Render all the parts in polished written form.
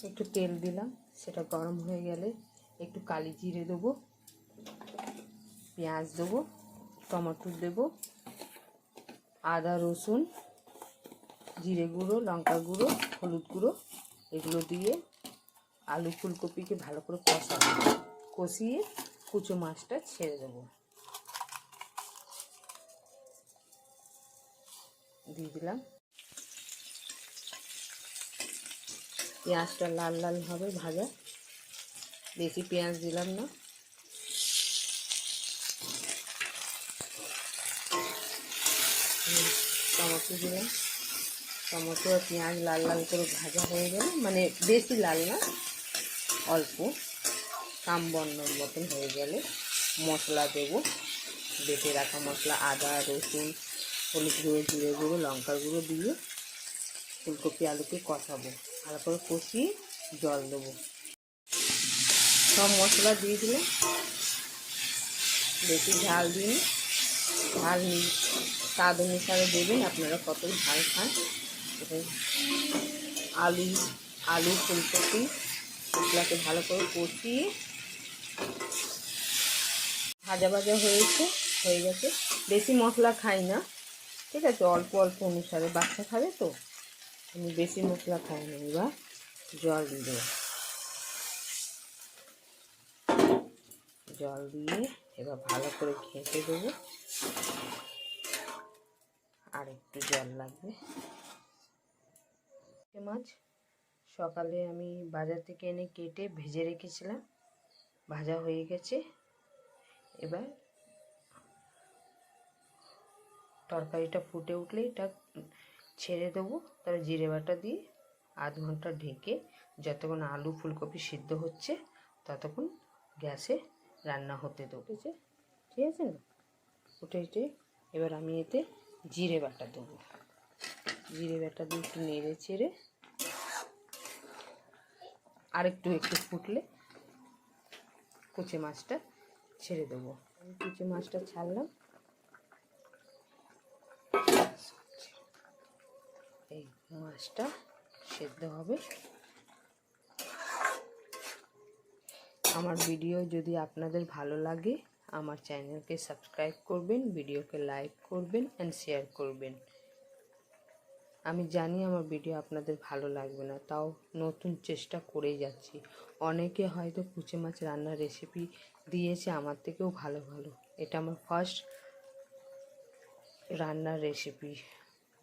একটু তেল দিলাম, সেটা গরম হয়ে গেলে একটু কালি জিরে দেবো, পেঁয়াজ দেবো, টমেটো দেবো, আদা রসুন, জিরে গুঁড়ো, লঙ্কা গুঁড়ো, হলুদ গুঁড়ো এগুলো দিয়ে আলু ফুলকপিকে ভালো করে কষিয়ে কুচো মাছটা ছেড়ে দেবো। দিয়ে দিলাম, পেঁয়াজটা লাল লাল হবে ভাজা, বেশি পেঁয়াজ দিলাম না। টমেটো দিলাম, টমেটো আর পেঁয়াজ লাল লাল করে ভাজা হয়ে গেলে, মানে বেশি লাল না, অল্প কামবর্ণর মতন হয়ে গেলে মশলা দেবো, বেটে রাখা মশলা, আদা রসুন, হলুদ গুঁড়ো, জিরে গুঁড়ো, লঙ্কার গুঁড়ো দিয়ে ফুলকপি আলুকে কষাবো, ভালো করে কষিয়ে জল দেবো। সব মশলা দিয়ে দিলে, বেশি ঝাল দিন, ঝাল স্বাদ অনুসারে দেবেন, আপনারা কত ঝাল খান। আলু ফুলকপি মশলাকে ভালো করে কষিয়ে ভাজা ভাজা হয়ে গেছে। বেশি মশলা খাই না, ঠিক আছে, অল্প অল্প অনুসারে, বাচ্চা খাবে তো, আমি বেশি মশলা খাই না। এবার জল দিয়ে দেবো, জল দিয়ে এবার ভালো করে ঘেঁটে দেবো, আর একটু জল লাগবে। মাছ সকালে আমি বাজার থেকে এনে কেটে ভেজে রেখেছিলাম, ভাজা হয়ে গেছে। এবার তরকারিটা ফুটে উঠলে এটা ছেড়ে দেবো, তারপরে জিরে বাটা দিয়ে আধ ঘন্টা ঢেকে যতক্ষণ আলু ফুলকপি সিদ্ধ হচ্ছে ততক্ষণ গ্যাসে রান্না হতে দেবো। ঠিক আছে না, ফুটেছে। এবার আমি এতে জিরে বাটা দেবো, জিরে বাটা দিয়ে একটু নেড়ে চেড়ে একটু ফুটলে কুচে মাছটা ছেড়ে দেবো। আমি কুচে মাছটা ছাড়লাম, এই মাছটা সেদ্ধ হবে। আমার ভিডিও যদি আপনাদের ভালো লাগে, আমার চ্যানেলকে সাবস্ক্রাইব করবেন, ভিডিওকে লাইক করবেন অ্যান্ড শেয়ার করবেন। আমি জানি আমার ভিডিও আপনাদের ভালো লাগবে না, তাও নতুন চেষ্টা করেই যাচ্ছি। অনেকে হয়তো কুচে মাছ রান্নার রেসিপি দিয়েছে আমার থেকেও ভালো ভালো, এটা আমার ফার্স্ট রান্নার রেসিপি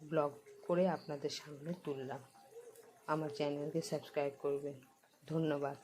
ব্লগ করে আপনাদের সামনে তুললাম। আমার চ্যানেলকে সাবস্ক্রাইব করবেন। ধন্যবাদ।